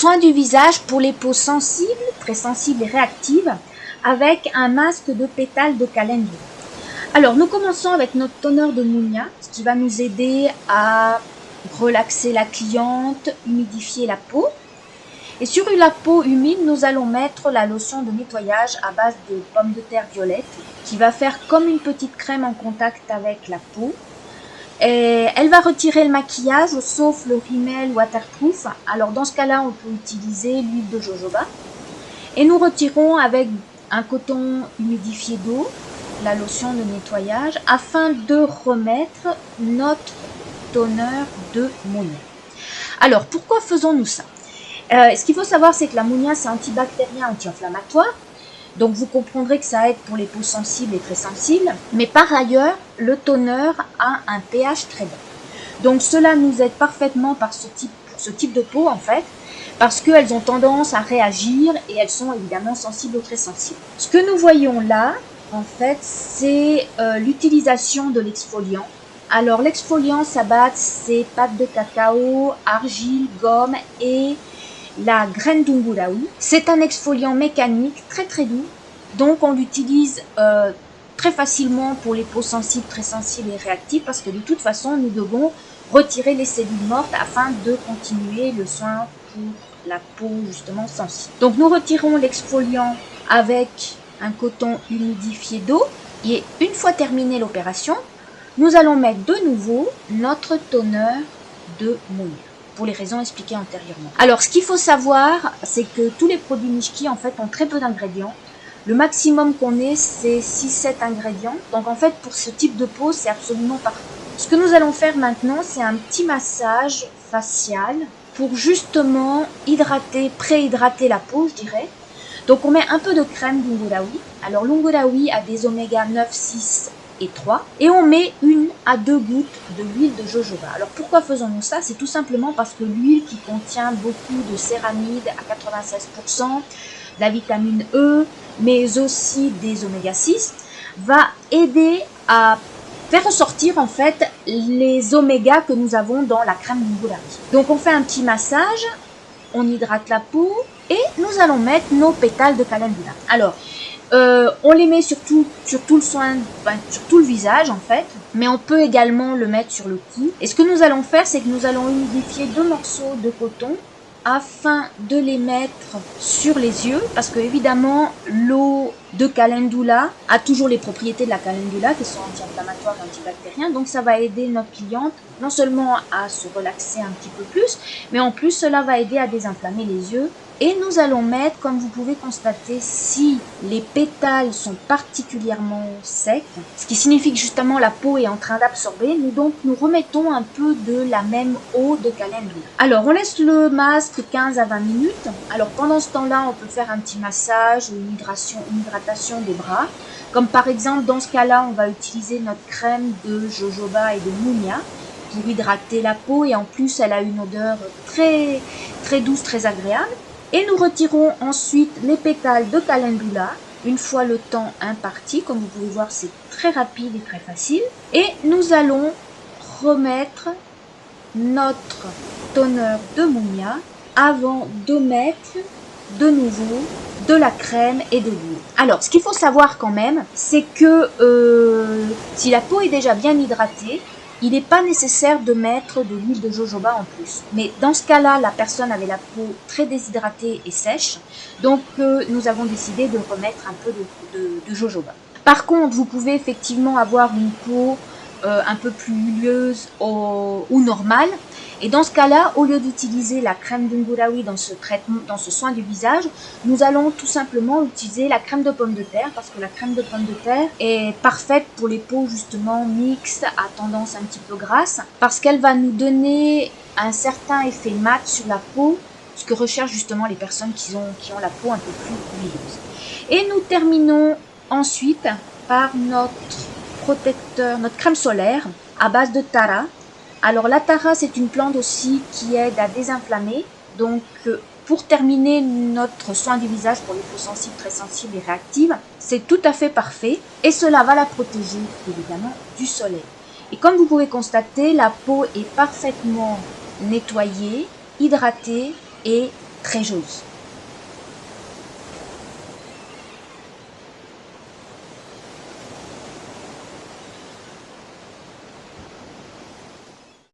Soin du visage pour les peaux sensibles, très sensibles et réactives, avec un masque de pétales de calendula. Alors, nous commençons avec notre toner de Mounia, ce qui va nous aider à relaxer la cliente, humidifier la peau. Et sur la peau humide, nous allons mettre la lotion de nettoyage à base de pommes de terre violettes, qui va faire comme une petite crème en contact avec la peau. Et elle va retirer le maquillage, sauf le rímel waterproof. Alors dans ce cas-là, on peut utiliser l'huile de jojoba. Et nous retirons avec un coton humidifié d'eau, la lotion de nettoyage, afin de remettre notre toner de Mounia. Alors pourquoi faisons-nous ça? Ce qu'il faut savoir, c'est que la Mounia, c'est antibactérien, anti-inflammatoire. Donc vous comprendrez que ça aide pour les peaux sensibles et très sensibles. Mais par ailleurs, le toner a un pH très bas. Donc cela nous aide parfaitement pour ce type de peau en fait, parce qu'elles ont tendance à réagir et elles sont évidemment sensibles ou très sensibles. Ce que nous voyons là, en fait, c'est l'utilisation de l'exfoliant. Alors l'exfoliant, sa base, c'est pâte de cacao, argile, gomme et la graine d'unguraoui. C'est un exfoliant mécanique très doux, donc on l'utilise très facilement pour les peaux sensibles, très sensibles et réactives, parce que de toute façon nous devons retirer les cellules mortes afin de continuer le soin pour la peau justement sensible. Donc nous retirons l'exfoliant avec un coton humidifié d'eau et une fois terminée l'opération, nous allons mettre de nouveau notre toner de Mounia, pour les raisons expliquées antérieurement. Alors, ce qu'il faut savoir, c'est que tous les produits Mishki, en fait, ont très peu d'ingrédients. Le maximum qu'on ait, c'est 6-7 ingrédients. Donc, en fait, pour ce type de peau, c'est absolument parfait. Ce que nous allons faire maintenant, c'est un petit massage facial pour justement hydrater, préhydrater la peau, je dirais. Donc, on met un peu de crème d'unguraoui. Alors, l'unguraoui a des oméga 9, 6 et 3. Et on met 1 à 2 gouttes de l'huile de jojoba. Alors pourquoi faisons-nous ça? C'est tout simplement parce que l'huile qui contient beaucoup de céramide à 96%, de la vitamine E, mais aussi des oméga 6, va aider à faire ressortir en fait les oméga que nous avons dans la crème d'unguraoui. Donc on fait un petit massage, on hydrate la peau et nous allons mettre nos pétales de calendula. Alors, on les met sur tout le soin, sur tout le visage en fait, mais on peut également le mettre sur le cou. Et ce que nous allons faire, c'est que nous allons humidifier 2 morceaux de coton afin de les mettre sur les yeux, parce que évidemment l'eau de calendula a toujours les propriétés de la calendula qui sont anti-inflammatoires et antibactériens, donc ça va aider notre cliente non seulement à se relaxer un petit peu plus, mais en plus cela va aider à désinflammer les yeux. Et nous allons mettre, comme vous pouvez constater, si les pétales sont particulièrement secs, ce qui signifie que justement la peau est en train d'absorber, nous remettons un peu de la même eau de calendula. Alors on laisse le masque 15 à 20 minutes. Alors pendant ce temps-là, on peut faire un petit massage ou une hydratation des bras. Comme par exemple, dans ce cas-là, on va utiliser notre crème de jojoba et de Mounia pour hydrater la peau, et en plus elle a une odeur très douce, très agréable. Et nous retirons ensuite les pétales de calendula, une fois le temps imparti. Comme vous pouvez voir, c'est très rapide et très facile. Et nous allons remettre notre toner de Mounia avant de mettre de nouveau de la crème et de l'huile. Alors, ce qu'il faut savoir quand même, c'est que si la peau est déjà bien hydratée, il n'est pas nécessaire de mettre de l'huile de jojoba en plus. Mais dans ce cas-là, la personne avait la peau très déshydratée et sèche. Donc, nous avons décidé de remettre un peu de jojoba. Par contre, vous pouvez effectivement avoir une peau un peu plus huileuse ou normale. Et dans ce cas-là, au lieu d'utiliser la crème d'unguraoui dans ce soin du visage, nous allons tout simplement utiliser la crème de pomme de terre, parce que la crème de pomme de terre est parfaite pour les peaux justement mixtes à tendance un petit peu grasse, parce qu'elle va nous donner un certain effet mat sur la peau, ce que recherchent justement les personnes qui ont la peau un peu plus huileuse. Et nous terminons ensuite par notre protecteur, notre crème solaire à base de Tara. Alors la Tara, c'est une plante aussi qui aide à désinflammer. Donc pour terminer notre soin du visage pour les peaux sensibles, très sensibles et réactives, c'est tout à fait parfait. Et cela va la protéger évidemment du soleil. Et comme vous pouvez constater, la peau est parfaitement nettoyée, hydratée et très jolie.